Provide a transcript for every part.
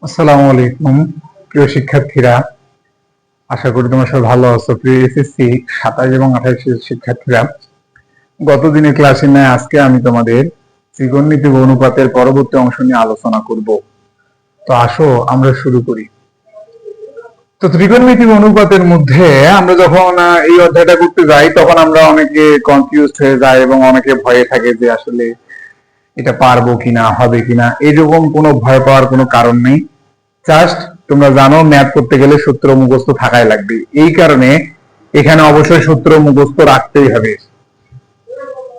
আসসালামু আলাইকুম প্রিয় শিক্ষার্থীরা, আশা করি তোমরা সবাই ভালো আছো। প্রিয় এসএসসি 27 এবং 28 শিক্ষার্থীরা, গত দিনের ক্লাসে নয় আজকে আমি তোমাদের ত্রিকোণমিতি অনুপাতের পরবর্তী অংশ নিয়ে আলোচনা করব। তো আসো আমরা শুরু করি। তো ত্রিকোণমিতি অনুপাতের মধ্যে আমরা যখন এই অধ্যায়টা করতে যাই তখন আমরা অনেকে কনফিউজড হয়ে যায় এবং অনেকে ভয়ে থাকে যে আসলে এটা পারবো কিনা, হবে কিনা। এরকম কোনো ভয় পাওয়ার কোনো কারণ নেই। জাস্ট তোমরা জানো ম্যাথ করতে গেলে সূত্র মুখস্থ থাকাই লাগবে, এই কারণে এখানে অবশ্যই সূত্র মুখস্থ রাখতেই হবে।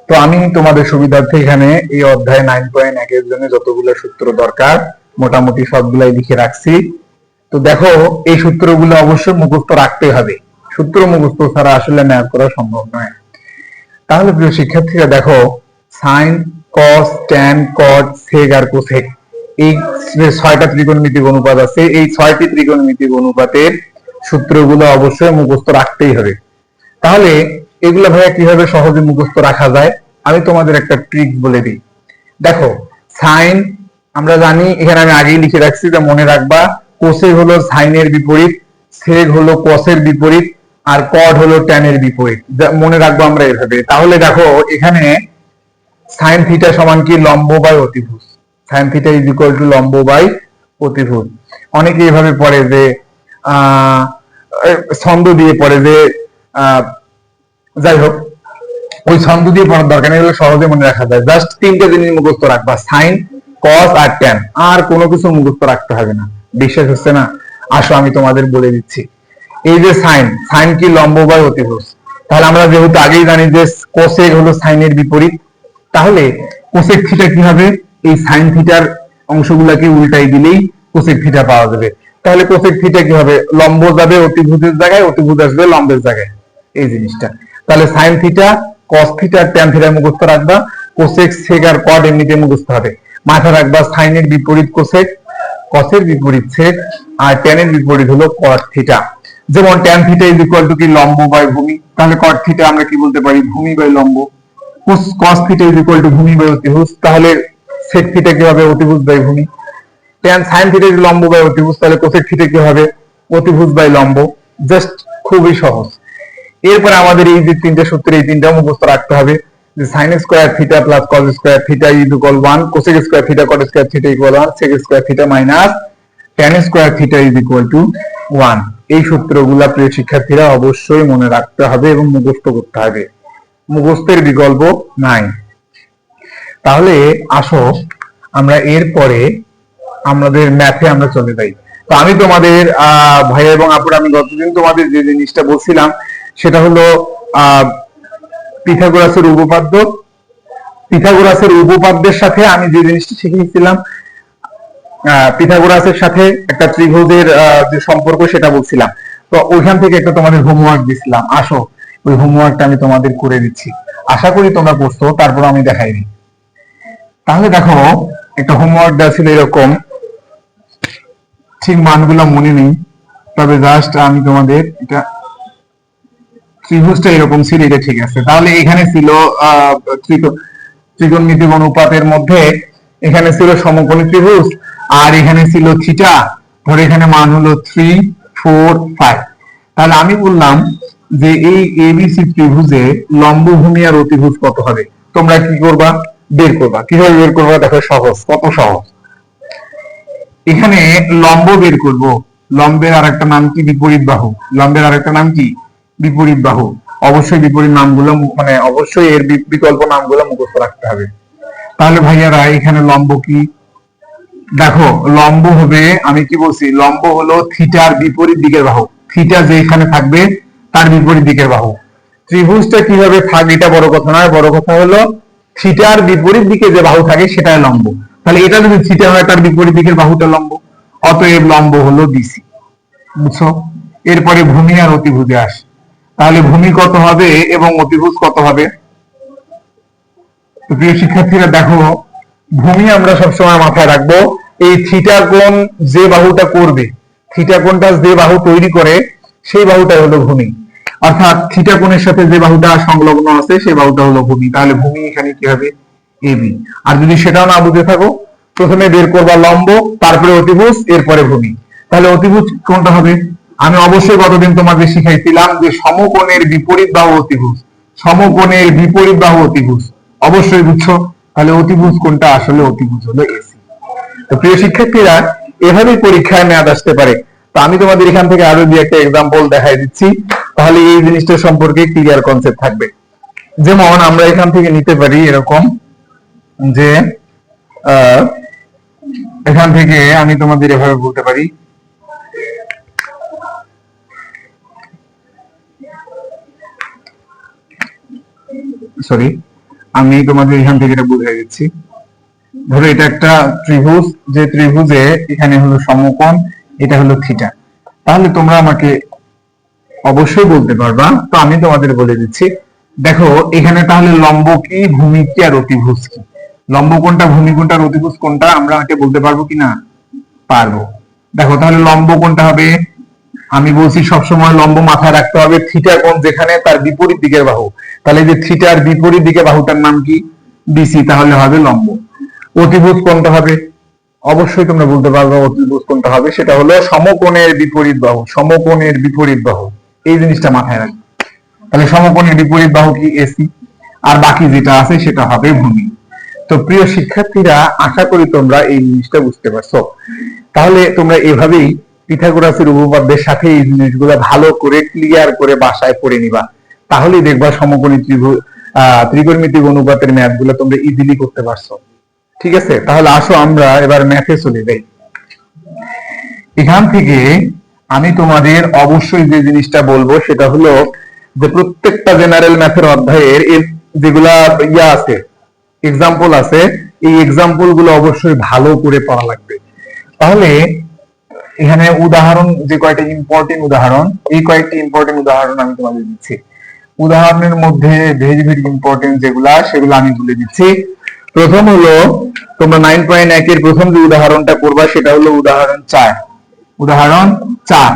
তো আমি তোমাদের সুবিধার্থে এখানে এই অধ্যায় 9.1 এর জন্য যতগুলো সূত্র দরকার মোটামুটি সবগুলাই লিখে রাখছি। তো দেখো এই সূত্রগুলো অবশ্যই মুখস্থ রাখতেই হবে, সূত্র মুখস্থ ছাড়া আসলে ম্যাথ করা সম্ভব নয়। তাহলে প্রিয় শিক্ষার্থীরা দেখো, সাইন, কস, ট্যান, কট, সেক আর কোসেক, এই 6টা ত্রিকোণমিতিক অনুপাত আছে। এই 6টি ত্রিকোণমিতিক অনুপাতের সূত্রগুলো অবশ্যই মুখস্থ রাখতেই হবে। তাহলে এগুলো ভাইয়া কিভাবে সহজে মুখস্থ রাখা যায়, আমি তোমাদের একটা ট্রিক বলে দিই। দেখো, সাইন আমরা জানি, এখানে আমি আগেই লিখে রাখছি, যা মনে রাখবা। কোসেক হলো সাইনের বিপরীত, সেক হলো কসের বিপরীত, আর কট হলো ট্যানের বিপরীত। মনে রাখবো আমরা এভাবে। তাহলে দেখো এখানে সাইন থিটা সমান কি, লম্ব বাই অতিভুজ। Sine theta is equal two লম্ব বাই অতিভুজ। অনেকে এভাবে পড়ে যে ছন্দ দিয়ে পড়ে যে, যাই হোক ওই ছন্দ দিয়ে পড়ার দরকার নেই, এগুলো সহজে মনে রাখা যায়। জাস্ট 3টে জিনিস মুখস্থ রাখবা, সাইন, কস আর ট্যান, আর কোনো কিছু মুখস্থ রাখতে হবে না। বিশ্বাস হচ্ছে না? আসো আমি তোমাদের বলে দিচ্ছি। এই যে সাইন, সাইন কি, লম্ব বাই অতিভুজ। তাহলে আমরা যেহেতু আগেই জানি যে কোসেক হলো সাইনের বিপরীত, তাহলে কোসেক থিটা কি হবে, এই সাইন থিটার অংশগুলোকে উল্টাই দিলেই কোসেক থিটা পাওয়া যাবে। তাহলে কোসেক থিটা কি হবে, লম্ব যাবে অতিভুজের জায়গায়, অতিভুজ আসবে লম্বের জায়গায়, এই জিনিসটা। তাহলে sine theta, cos theta, tan theta মুখস্থ রাখবা। কোসেক, সেক আর কট এমনিতে মুখস্থ হবে। মাথায় রাখবা সাইনের বিপরীত কোসেক, কসের বিপরীত সেক, আর ট্যানের বিপরীত হলো কট থিটা। যেমন tan theta is equal two কি, লম্ব বাই ভূমি। তাহলে কট থিটা আমরা কি বলতে পারি, ভূমি বাই লম্ব। Cos theta is equal two ভূমি বাই অতিভুজ। তাহলে সেক থিটা কি হবে, অতিভুজ বাই ভূমি। ট্যান সাইন থিটা ইজ লম্ব বাই অতিভুজ, তাহলে কোসেক থিটা কি হবে, অতিভুজ বাই লম্ব। জাস্ট খুবই সহজ। এরপরে আমাদের এই যে 3টে সূত্র, এই 3টা মুখস্থ রাখতে হবে যে sine square theta plus cos square theta is equal 1, cosec square theta cot square theta equal 1, sec square theta minus tan square theta is equal to 1। এই সূত্রগুলো প্রিয় শিক্ষার্থীরা অবশ্যই মনে রাখতে হবে এবং মুখস্থ করতে হবে, মুখস্থের বিকল্প নাই। তাহলে আসো আমরা এরপরে আমাদের ম্যাথে আমরা চলে যাই। তো আমি তোমাদের ভাইয়া এবং আপুরা, আমি গতদিন তোমাদের যে জিনিসটা বলছিলাম সেটা হলো পিথাগোরাসের উপপাদ্য। পিথাগোরাসের উপপাদ্যের সাথে আমি যে জিনিসটা শিখিয়েছিলাম, পিথাগোরাসের সাথে একটা ত্রিভুজের যে সম্পর্ক সেটা বলছিলাম। তো ওইখান থেকে একটা তোমাদের হোমওয়ার্ক দিছিলাম, আসো ওই হোমওয়ার্কটা আমি তোমাদের করে দিচ্ছি। আশা করি তোমরা করছো, তারপর আমি দেখাই দিই। তাহলে দেখো একটা হোমওয়ার্ক দেওয়া ছিল এরকম, ঠিক মানগুলো মনে নেই, তবে জাস্ট আমি তোমাদের এটা, ত্রিভুজটা এরকম ছিল, এটা ঠিক আছে। তাহলে এখানে ছিল ত্রিকোণমিতিক অনুপাতের মধ্যে এখানে ছিল সমকোণী ত্রিভুজ, আর এখানে ছিল থিটা, ধরে এখানে মান হলো 3, 4, 5। তাহলে আমি বললাম যে এই এবিসি ত্রিভুজে লম্ব, ভূমি আর অতিভুজ কত হবে। তোমরা কি করবা, বের করবা। কিভাবে বের করবা, দেখো সহজ, কত সহজ। এখানে লম্ব বের করব, লম্বের আরেকটা নাম কি, বিপরীত বাহু। লম্বের আরেকটা নাম কি, বিপরীত বাহু। অবশ্যই বিপরীত নামগুলো, মানে অবশ্যই এর বিকল্প নামগুলো মুখস্থ রাখতে হবে। তাহলে ভাইয়ারা এখানে লম্ব কি, দেখো লম্ব হবে, আমি কি বলছি, লম্ব হলো থিটার বিপরীত দিকের বাহু। থিটা যেখানে থাকবে তার বিপরীত দিকের বাহু। ত্রিভুজটা কিভাবে থাকবে এটা বড় কথা নয়, বড় কথা হলো থিটার বিপরীত দিকে যে বাহু থাকে সেটাই লম্ব। তাহলে এটা যদি থিটা হয়, তার বিপরীত দিকের বাহুটা লম্ব, অতএব লম্ব হলো বিসি। বুঝছো? এরপরে ভূমি আর অতিভুজে আসে। তাহলে ভূমি কত হবে এবং অতিভুজ কত হবে। প্রিয় শিক্ষার্থীরা দেখো, ভূমি আমরা সবসময় মাথায় রাখবো, এই থিটা কোণ যে বাহুটা করবে, থিটা কোণটা যে বাহু তৈরি করে সেই বাহুটাই হলো ভূমি। অর্থাৎ থিটা কোণের সাথে যে বাহুটা সংলগ্ন আছে সেই বাহুটা হলো ভূমি। তাহলে ভূমি এখানে কি হবে, এবি। আর যদি সেটাও না বুঝে থাকো প্রথমে বের করবা লম্ব, তারপরে অতিভুজ, এরপরে ভূমি। তাহলে অতিভুজ কোনটা হবে? আমি অবশ্যই গতদিন তোমাদের শিখাইছিলাম যে সমকোণের বিপরীত বাহু অতিভুজ, সমকোণের বিপরীত বাহু অতিভুজ, অবশ্যই বুঝছো। তাহলে অতিভুজ কোনটা? আসলে অতিভুজ হলো এসি। তো প্রিয় শিক্ষার্থীরা, এভাবেই পরীক্ষায় মেয়াদ আসতে পারে। তো আমি তোমাদের এখান থেকে আরো দুই একটা এক্সাম্পল দেখাই দিচ্ছি, তাহলে এই জিনিসটা সম্পর্কে ক্লিয়ার কনসেপ্ট থাকবে। যেমন আমরা এখান থেকে নিতে পারি এরকম যে এখান থেকে আমি তোমাদের এভাবে বলতে পারি, সরি, আমি তোমাদের এখান থেকে এটা বুঝিয়ে দিচ্ছি। ধরো এটা একটা ত্রিভুজ, যে ত্রিভুজে এখানে হলো সমকোণ, এটা হলো থিটা। তাহলে তোমরা আমাকে অবশ্যই বলতে পারবা, তো আমি তোমাদের বলে দিচ্ছি। দেখো এখানে তাহলে লম্ব কি, ভূমি কি, আর অতিভুজ কি? লম্ব কোনটা, ভূমি কোনটা, আর অতিভুজ কোনটা আমরা আমাকে বলতে পারবো কিনা? পারবো। দেখো তাহলে লম্ব কোনটা হবে? আমি বলছি সবসময় লম্ব মাথায় রাখতে হবে থিটা কোণ যেখানে, তার বিপরীত দিকের বাহু। তাহলে যে থিটার বিপরীত দিকে বাহুটার নাম কি? বিসি, তাহলে হবে লম্ব। অতিভুজ কোনটা হবে? অবশ্যই তোমরা বলতে পারবে অতিভুজ কোনটা হবে, সেটা হলো সমকোণের বিপরীত বাহু, সমকোণের বিপরীত বাহু। এই জিনিসটা মাথায় রাখবে। তাহলে সমকোণের বিপরীত বাহু কি? এসি। আর বাকি যেটা আছে সেটা হবে ভূমি। তো প্রিয় শিক্ষার্থীরা, আশা করি তোমরা এই জিনিসটা বুঝতে পারছো। তাহলে তোমরা এভাবেই পিথাগোরাসের উপপাদ্যের সাথে এই জিনিসগুলো ভালো করে ক্লিয়ার করে বাসায় পড়ে নিবা, তাহলেই দেখবা সমকোণী ত্রিকোণমিতিক অনুপাতের ম্যাথ গুলো তোমরা ইজিলি করতে পারছো। ঠিক আছে, তাহলে আসো আমরা এবার ম্যাথে চলে যাই। এখান থেকে আমি তোমাদের অবশ্যই যে জিনিসটা বলবো সেটা হলো যে প্রত্যেকটা জেনারেল ম্যাথের অধ্যায়ের যেগুলা ইয়া আছে, এক্সাম্পল আছে, এই এক্সাম্পল গুলো অবশ্যই ভালো করে পড়া লাগবে। তাহলে এখানে উদাহরণ, যে কয়েকটা ইম্পর্টেন্ট উদাহরণ, এই কয়েকটি ইম্পর্টেন্ট উদাহরণ আমি তোমাদের দিচ্ছি। উদাহরণের মধ্যে ভেরি ভেরি ইম্পর্টেন্ট যেগুলা, সেগুলো আমি বলে দিচ্ছি। প্রথম হলো তোমরা 9.1 এর প্রথম যে উদাহরণটা করবা সেটা হলো উদাহরণ 4। উদাহরণ 4।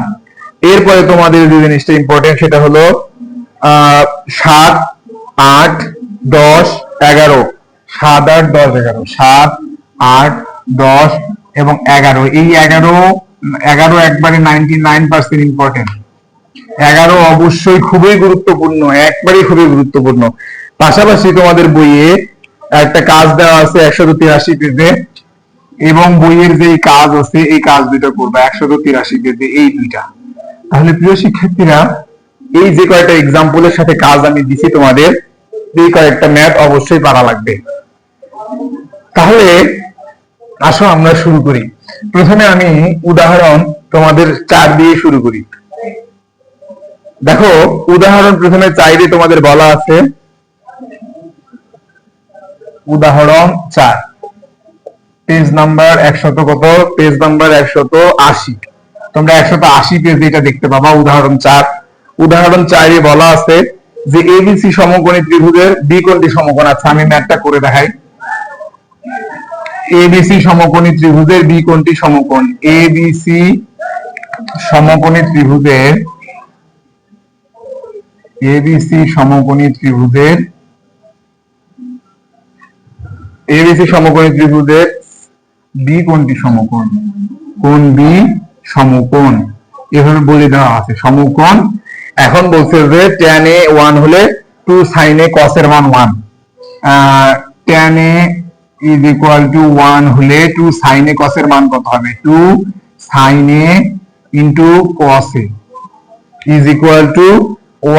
এরপরে তোমাদের যে জিনিসটা ইম্পর্টেন্ট সেটা হলো 7, 8, 10, 11। 7, 8, 10, 11, 7, 8, 10 এবং 11। এই 11 একবারে 99% ইম্পর্টেন্ট। 11 অবশ্যই খুবই গুরুত্বপূর্ণ, একবারে খুবই গুরুত্বপূর্ণ। পাশাপাশি তোমাদের বইয়ে একটা কাজ দেওয়া আছে 183 পেজে, এবং বইয়ের যে কাজ আছে এই কাজ দুটো করবে 183 পেজে, এই দুইটা। তাহলে প্রিয় শিক্ষার্থীরা, এই যে কয়েকটা এক্সাম্পলের সাথে কাজ আমি দিছি তোমাদের, এই কয়েকটা ম্যাথ অবশ্যই পারা লাগবে। তাহলে আসো আমরা শুরু করি। প্রথমে আমি উদাহরণ তোমাদের 4 দিয়ে শুরু করি। দেখো উদাহরণ প্রথমে 4 তোমাদের বলা আছে, উদাহরণ 4, পেজ নাম্বার 100 কত? Page number 180। তোমরা 180 পেজ এটা দেখতে পাবা, উদাহরণ 4। উদাহরণ 4 বলা আছে যে এবিসি সমকোণী ত্রিভুজের বি কোণটি সমকোণ। আচ্ছা আমি ম্যাথটা করে দেখাই। এবিসি সমকোণী ত্রিভুজের বি কোণটি সমকোণ। এবিসি সমকোণী ত্রিভুজের, এবিসি সমকোণী ত্রিভুজের, এবিসি সমকোণী ত্রিভুজের বি কোণটি সমকোণ। কোণ বি সমকোণ, এভাবে বলে দেওয়া আছে সমকোণ। এখন বলছে যে tan a 1 হলে 2 sin a cos এর মান 1। tan a is equal to 1 হলে 2 sin a cos এর মান কত হবে? 2 sin a into cos a is equal to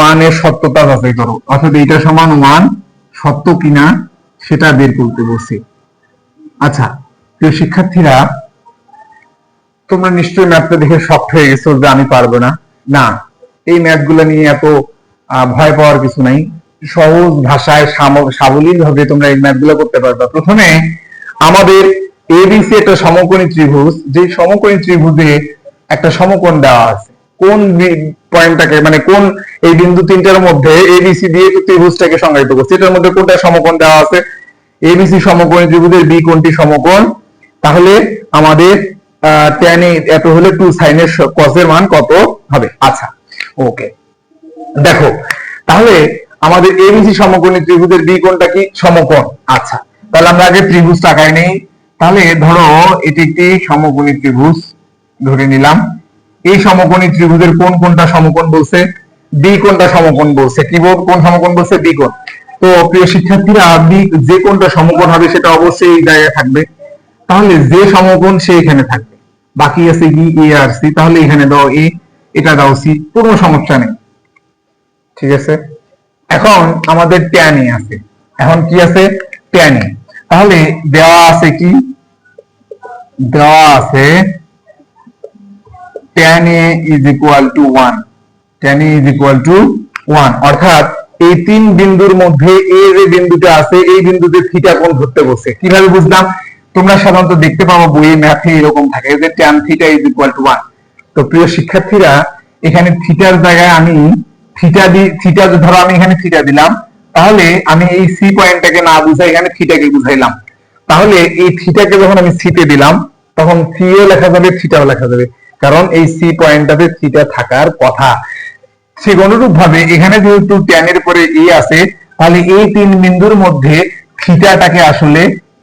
1 এর সত্যতা যাচাই করো, অর্থাৎ এটা সমান 1 সত্য কিনা সেটা বের করতে বলছি। আচ্ছা প্রিয় শিক্ষার্থীরা, তোমরা নিশ্চয়ই ম্যাথটা দেখে শক্ট হয়ে গেছো যে আমি পারবো না। না, এই ম্যাথগুলো নিয়ে এত ভয় পাওয়ার কিছু নাই। সহজ ভাষায় সাবলীল ভাবে তোমরা এই ম্যাথগুলো করতে পারবে। প্রথমে আমাদের এবিসি একটা সমকোণী ত্রিভুজ, যে সমকোণী ত্রিভুজে একটা সমকোণ দেওয়া আছে। কোন পয়েন্টটাকে, মানে কোন এই বিন্দু তিনটার মধ্যে এবিসি দিয়ে ত্রিভুজটাকে সংজ্ঞায়িত করছে, এটার মধ্যে কোনটা সমকোণ দেওয়া আছে? এবিসি সমকোণী ত্রিভুজের বি কোণটি সমকোণ। তাহলে আমাদের tan a এত হলে 2 sin এর cos এর মান কত হবে? আচ্ছা ওকে, দেখো তাহলে আমাদের এবিসি সমকোণী ত্রিভুজের বি কোণটা কি? সমকোণ। আচ্ছা তাহলে আমরা আগে ত্রিভুজটা আঁকাই নেই। তাহলে ধরো এটি একটি সমকোণী ত্রিভুজ ধরে নিলাম। এই সমকোণী ত্রিভুজের কোন কোনটা সমকোণ বলছে? বি কোনটা সমকোণ বলছে। কি কোন সমকোণ বলছে? বি কোণ। তো প্রিয় শিক্ষার্থীরা, বি যে কোনটা সমকোণ হবে সেটা অবশ্যই এই জায়গায় থাকবে। তাহলে যে সমকোণ সে এখানে থাকবে। বাকি আছে কি? এ আর সি। তাহলে এখানে দাও এ, এটা দাও সি, কোনো সমস্যা নেই। ঠিক আছে, এখন আমাদের ট্যান এ আছে। এখন কি আছে? Tan A. তাহলে দেওয়া আছে কি? দেওয়া আছে tan a is equal to 1, tan a is equal to 1, অর্থাৎ এই তিন বিন্দুর মধ্যে এ যে বিন্দুটা আছে এই বিন্দুতে থিটা কোণ ধরতে বসে। কিভাবে বুঝলাম? তোমরা সাধারণত দেখতে পাবো বইয়ে ম্যাথে এরকম থাকে যে tan theta is equal to 1। তো প্রিয় শিক্ষার্থীরা, এখানে থিটার জায়গায় আমি থিটা ধরো আমি এখানে থিটা দিলাম, তাহলে আমি এই সি পয়েন্টটাকে না বুঝাই এখানে থিটাকে বুঝাইলাম। তাহলে এই থিটাকে যখন আমি সিতে দিলাম তখন সিও লেখা যাবে, থিটাও লেখা যাবে, কারণ এই সি পয়েন্টটাতে থিটা থাকার কথা। ঠিক অনুরূপ ভাবে এখানে যেহেতু ট্যান এর পরে এ আছে, তাহলে এই তিন বিন্দুর মধ্যে থিটাটাকে আসলে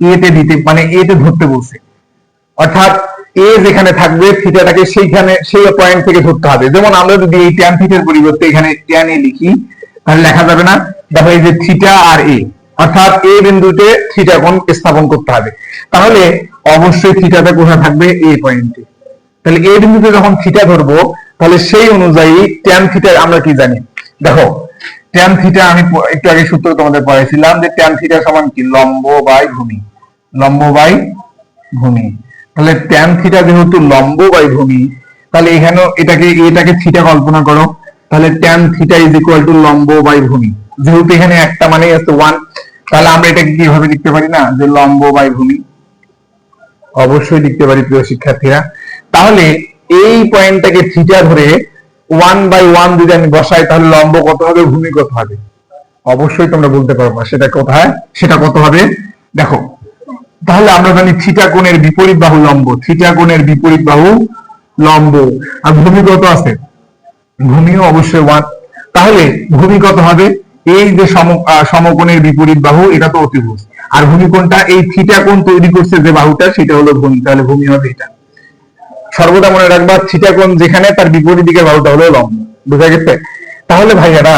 এ তে দিতে, মানে এ তে ধরতে বলছে। অর্থাৎ এ যেখানে থাকবে থিটাটাকে সেইখানে সেই পয়েন্ট থেকে ধরতে হবে। যেমন আমরা যদি এই ট্যান থিটার পরিবর্তে এখানে ট্যান এ লিখি তাহলে লেখা যাবে না? দেখো এই যে থিটা আর এ, অর্থাৎ এ বিন্দুতে থিটা কোণ স্থাপন করতে হবে। তাহলে অবশ্যই থিটাটা কোথায় থাকবে? এ পয়েন্টে। তাহলে এই বিন্দুতে যখন থিটা ধরবো তাহলে সেই অনুযায়ী ট্যান থিটা আমরা কি জানি? দেখো ট্যান থিটা আমি একটু আগে সূত্র তোমাদের পড়াইছিলাম যে ট্যান থিটা সমান কি? লম্ব বাই ভূমি, লম্ব বাই ভূমি। তাহলে ট্যান থিটা যেহেতু লম্ব বাই ভূমি, তাহলে এখানেও এটাকে থিটা কল্পনা করো। তাহলে tan theta is equal two লম্ব বাই ভূমি। যেহেতু এখানে একটা মানে আছে 1, তাহলে আমরা এটাকে কিভাবে লিখতে পারি না যে লম্ব বাই ভূমি? অবশ্যই লিখতে পারি প্রিয় শিক্ষার্থীরা। তাহলে এই পয়েন্টটাকে থিটা ধরে 1/1 যদি আমি বসাই তাহলে লম্ব কত হবে, ভূমি কত হবে? অবশ্যই তোমরা বলতে পারবা সেটা কোথায়, সেটা কত হবে। দেখো তাহলে আমরা জানি থিটা কোণের বিপরীত বাহু লম্ব, থিটা কোণের বিপরীত বাহু লম্ব। আর ভূমি কত আছে? ভূমিও অবশ্যই 1। তাহলে ভূমি কত হবে? এই যে সমকোণের বিপরীত বাহু এটা তো অতিভুজ, আর ভূমি কোণটা এই থিটা কোণ তৈরি করছে যে বাহুটা সেটা হলো ভূমি। তাহলে ভূমি হবে এটা। সর্বদা মনে রাখবা থিটা কোণ যেখানে তার বিপরীত দিকের বাহুটা হলো লম্ব। বুঝা গেছে? তাহলে ভাইয়ারা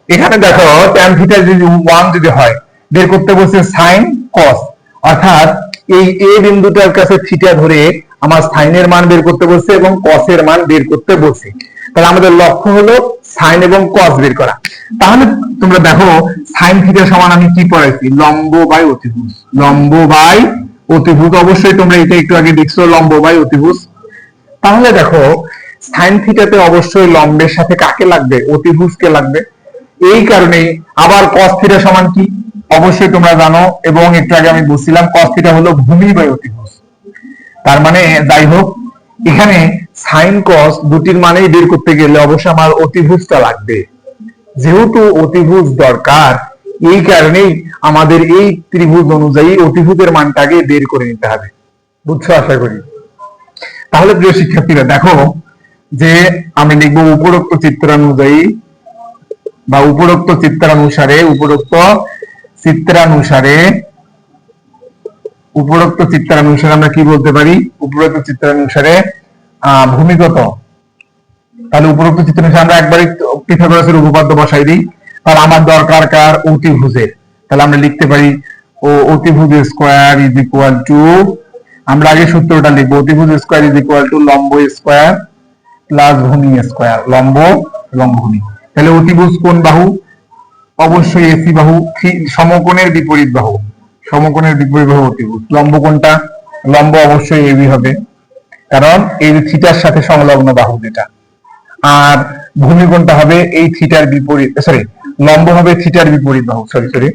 এখানে দেখো tan থিটা যদি 1 যদি হয়, বের করতে বলছে sin cos, অর্থাৎ এই এ বিন্দুটার কাছে থিটা ধরে আমার sin এর মান বের করতে বলছে এবং cos এর মান বের করতে বলছে। তাহলে আমাদের লক্ষ্য হলো sin এবং cos বের করা। তাহলে তোমরা দেখো sin থিটা সমান আমি কি পড়াইছি? লম্ব বাই অতিভুজ, লম্ব বাই অতিভুজ। অবশ্যই তোমরা এটা একটু আগে দেখছো, লম্ব বাই অতিভুজ। তাহলে দেখো সাইন থিটাতে অবশ্যই লম্বের সাথে কাকে লাগবে? অতিভুজকে লাগবে। এই কারণে আবার cos থিটা সমান কি? অবশ্যই তোমরা জানো এবং একটু আগে আমি বলছিলাম cos থিটা হলো ভূমি বাই অতিভুজ। তার মানে যাই হোক, এখানে সাইন cos দুটির মানেই বের করতে গেলে অবশ্যই আমার অতিভুজটা লাগবে। যেহেতু অতিভুজ দরকার, এই কারণেই আমাদের এই ত্রিভুজ অনুযায়ী অতিভুজের মানটাকে বের করে নিতে হবে। বুঝছো আশা করি। তাহলে প্রিয় শিক্ষার্থীরা দেখো যে আমি লিখব উপরোক্ত চিত্রানুযায়ী বা উপরোক্ত চিত্রানুসারে আমরা কি বলতে পারি? উপরোক্ত চিত্রানুসারে ভূমিগত। তাহলে উপরোক্ত চিত্রানুসারে আমরা একবারই পিথাগোরাসের উপপাদ্য বসাই দিই। তাহলে আমার দরকার কার? অতিভুজের। তাহলে আমরা লিখতে পারি অতিভুজ স্কয়ার ইজ ইকুয়াল টু, আমরা আগে সূত্রটা লিখবো, অতিভুজ স্কয়ার ইজ ইকুয়াল টু লম্ব স্কয়ার প্লাস ভূমি স্কয়ার, লম্ব এবং ভূমি। তাহলে অতিভুজ কোন বাহু? অবশ্যই এসি বাহু। সমকোণের বিপরীত বাহু, সমকোণের বিপরীত বাহু অতিভুজ। লম্ব কোনটা? লম্ব অবশ্যই এবি হবে, কারণ এই থিটার সাথে সংলগ্ন বাহু যেটা। আর ভূমি কোনটা হবে? এই থিটার বিপরীত, সরি লম্ব হবে থিটার বিপরীত বাহু, সরি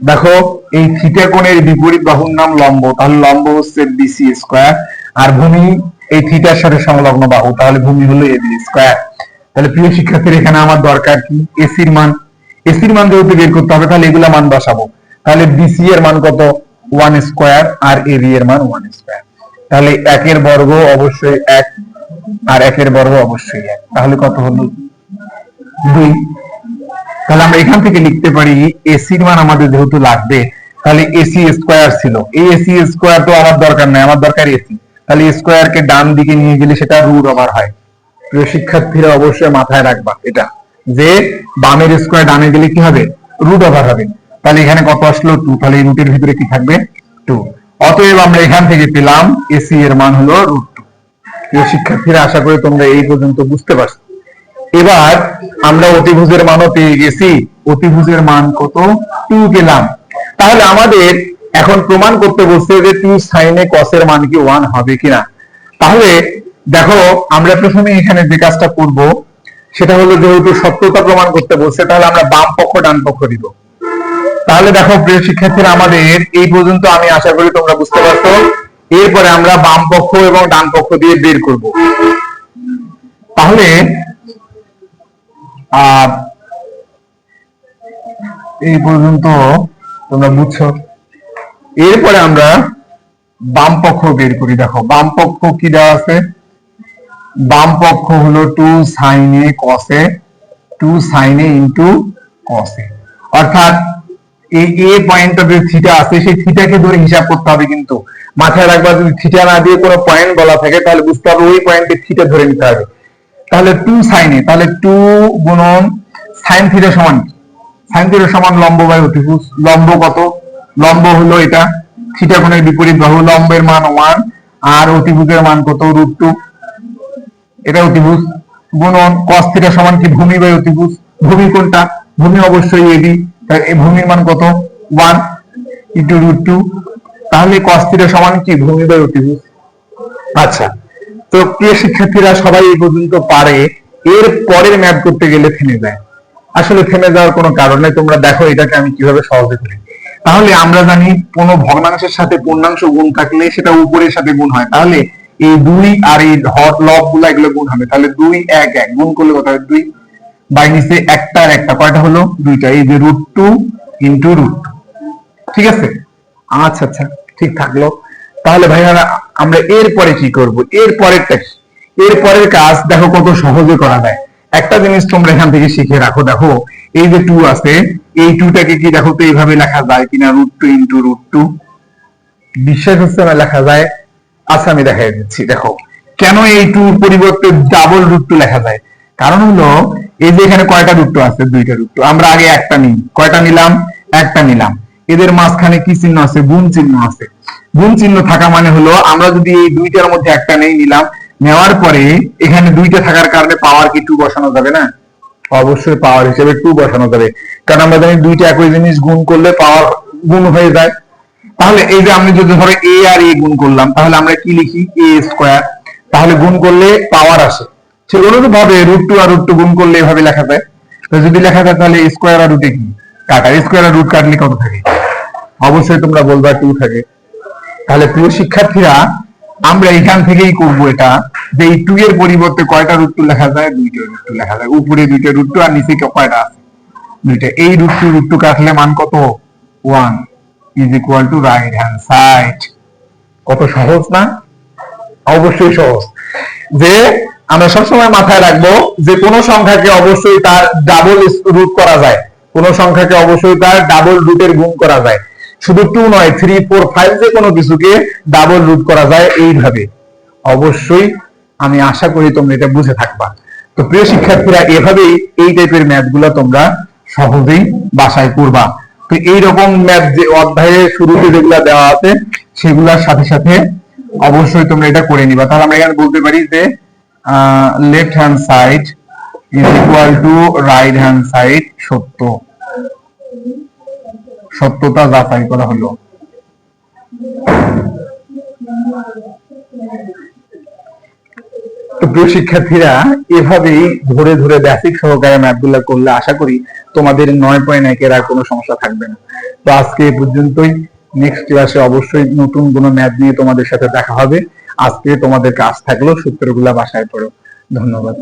দেখো এই থিটা কোণের বিপরীত বাহুর নাম লম্ব, তাহলে লম্ব হচ্ছে বিসি স্কয়ার। আর ভূমি এই থিটার সাথে সংলগ্ন বাহু, তাহলে ভূমি হলো এবি স্কয়ার। তাহলে প্রিয় শিক্ষার্থীরা এখানে আমার দরকার কি? এসির মান। এসির মান যেহেতু বের করতে হবে তাহলে এগুলা মান বসাবো। তাহলে বিসি এর মান কত? 1 স্কয়ার, আর এবি এর মান 1 স্কয়ার। তাহলে 1 এর বর্গ অবশ্যই 1, আর 1 এর বর্গ অবশ্যই 1। তাহলে কত হলো? 2। তাহলে আমরা এখান থেকে লিখতে পারি এসির মান আমাদের যেহেতু লাগবে, তাহলে এসি স্কোয়ার ছিল, এই এসি স্কোয়ার তো আমার দরকার নাই, আমার দরকার এসি। তাহলে স্কোয়ার কে ডান দিকে নিয়ে গেলে সেটা রুট ওভার হয়। প্রিয় শিক্ষার্থীরা অবশ্যই মাথায় রাখবা এটা, যে বামের স্কোয়ার ডানে গেলে কি হবে, রুট ওভার হবে। তাহলে এখানে কত আসলো 2, তাহলে এই রুটের ভিতরে কি থাকবে 2। অতএব আমরা এখান থেকে পেলাম এসি এর মান হলো √2। প্রিয় শিক্ষার্থীরা আশা করি তোমরা এই পর্যন্ত বুঝতে পারছো। এবার আমরা অতিভুজের মানও পেয়ে গেছি, অতিভুজের মান কত 2 পেলাম। তাহলে আমাদের এখন প্রমাণ করতে বলছে যে 2 sin এ cos এর মান কি 1 হবে কিনা। তাহলে দেখো আমরা প্রথমে এখানে যে কাজটা করব সেটা হলো, যেহেতু সত্যতা প্রমাণ করতে বলছে তাহলে আমরা বাম পক্ষ ডান পক্ষ দিব। তাহলে দেখো প্রিয় শিক্ষার্থীরা আমাদের এই পর্যন্ত আমি আশা করি তোমরা বুঝতে পারছো। এরপরে আমরা বাম পক্ষ এবং ডান পক্ষ দিয়ে বের করব। তাহলে এই পর্যন্ত তোমরা বুঝছো। এরপরে আমরা বাম পক্ষ বের করি। দেখো বাম পক্ষ কি দেওয়া আছে, বাম পক্ষ হলো 2 sin a cos a, 2 sin a into cos a, অর্থাৎ এই এ পয়েন্টটা যে থিটা আছে সেই থিটাকে ধরে হিসাব করতে হবে। কিন্তু মাথায় রাখবা, যদি থিটা না দিয়ে কোনো পয়েন্ট বলা থাকে তাহলে বুঝতে হবে ওই পয়েন্টে থিটা ধরে নিতে হবে। তাহলে 2 sin a, তাহলে 2 গুণন sin থিটা সমান কি, sin থিটা সমান লম্ব বাই অতিভুজ। লম্ব কত, লম্ব হলো এটা, থিটা কোণের বিপরীত বাহু, লম্বের মান 1 আর অতিভুজের মান কত √2, এটা অতিভুজ। গুণন cos থিটা সমান কি, ভূমি বাই অতিভুজ। ভূমি কোনটা, ভূমি অবশ্যই এবি, তাই এই ভূমির মান কত 1 ইনটু √2। তাহলে cos থিটা সমান কি, ভূমি বাই অতিভুজ। আচ্ছা, তো প্রিয় শিক্ষার্থীরা সবাই এই পর্যন্ত পারে। এর পরের ম্যাথ করতে গেলে থেমে যায়। আসলে থেমে যাওয়ার কোনো কারণ নেই, তোমরা দেখো এটাকে আমি কিভাবে সহজে করি। তাহলে আমরা জানি কোন ভগ্নাংশের সাথে পূর্ণাংশ গুণ থাকলে সেটা উপরের সাথে গুণ হয়। তাহলে এই 2 আর এই লব গুলো এগুলো গুণ হবে। তাহলে 2 1 1 গুণ করলে কত হবে 2, বাই নিচে একটা আর একটা কয়টা হলো 2টা, এই যে √2 ইনটু √2। ঠিক আছে, আচ্ছা আচ্ছা ঠিক থাকলো। তাহলে ভাইয়ারা আমরা এরপরে কি করব, এর পরের কাজ দেখো কত সহজে করা যায়। একটা জিনিস তোমরা এখান থেকে শিখে রাখো। দেখো এই যে 2 আছে, এই 2টাকে কি দেখো তো এইভাবে লেখা যায় কিনা, √2 ইনটু √2। বিশ্বাস হচ্ছে না লেখা যায়? আচ্ছা আমি দেখাই দিচ্ছি। দেখো কেন এই 2 পরিবর্তে ডাবল √2 লেখা যায়। কারণ হলো এই যে এখানে কয়টা √2 আছে, 2টা √2। আমরা আগে একটা নিই, কয়টা নিলাম, একটা নিলাম। এদের মাঝখানে কি চিহ্ন আছে, গুণ চিহ্ন আছে। গুণ চিহ্ন থাকা মানে হলো আমরা যদি এই 2টার মধ্যে একটা নিলাম, নেওয়ার পরে এখানে 2টা থাকার কারণে পাওয়ার কি 2 বসানো যাবে না? অবশ্যই পাওয়ার হিসেবে 2 বসানো যাবে, কারণ আমরা জানি 2টা একই জিনিস গুণ করলে পাওয়ার গুণ হয়ে যায়। তাহলে এই যে আমি যদি ধরো a আর a গুণ করলাম, তাহলে আমরা কি লিখি, a স্কয়ার। তাহলে গুণ করলে পাওয়ার আসে, সেগুলো ভাবে √2 আর √2 গুণ করলে এভাবে লেখা যায়। তো যদি লেখা যায় তাহলে স্কয়ার আর রুটে কি কাটা, স্কয়ার আর রুট কাটলে কত থাকে, অবশ্যই তোমরা বলবা 2 থাকে। তাহলে প্রিয় শিক্ষার্থীরা আমরা এখান থেকেই করব এটা, যে এই 2 এর পরিবর্তে কয়টা √2 লেখা যায়, 2টা √2 লেখা যায়। উপরে 2টা √2 আর নিচে কয়টা আছে, 2টা। এই √2 কাটলে মান কত 1 is equal two right hand side. কত সহজ না? অবশ্যই সহজ। যে আমরা সবসময় মাথায় রাখবো যে কোন সংখ্যাকে অবশ্যই তার ডাবল রুট করা যায়, কোন সংখ্যাকে অবশ্যই তার ডাবল রুটের গুণ করা যায়। শুধু 2 নয়, 3 4 5 যে কোনো কিছুকে ডাবল রুট করা যায় এইভাবে। অবশ্যই আমি আশা করি তোমরা এটা বুঝে থাকবা। তো প্রিয় শিক্ষার্থীরা এভাবেই এই টাইপের ম্যাথ গুলো তোমরা সহজেই বাসায় করবা। তো এইরকম ম্যাথ যে অধ্যায়ের শুরুতে যেগুলা দেওয়া আছে সেগুলোর সাথে সাথে অবশ্যই তোমরা এটা করে নিবা। তাহলে আমরা এখানে বলতে পারি যে left hand side is equal two right hand side সত্য। সত্যতা যাচাই করা হলো। তো প্রিয় শিক্ষার্থীরা এভাবেই ধরে ধরে বেসিক সহকারে ম্যাথগুলো করলে আশা করি তোমাদের 9.1 এর আর কোনো সমস্যা থাকবে না। তো আজকে এই পর্যন্তই। নেক্সট ক্লাসে অবশ্যই নতুন কোনো ম্যাথ নিয়ে তোমাদের সাথে দেখা হবে। আজকে তোমাদের কাজ থাকলো সূত্রগুলা বাসায় পড়ো। ধন্যবাদ।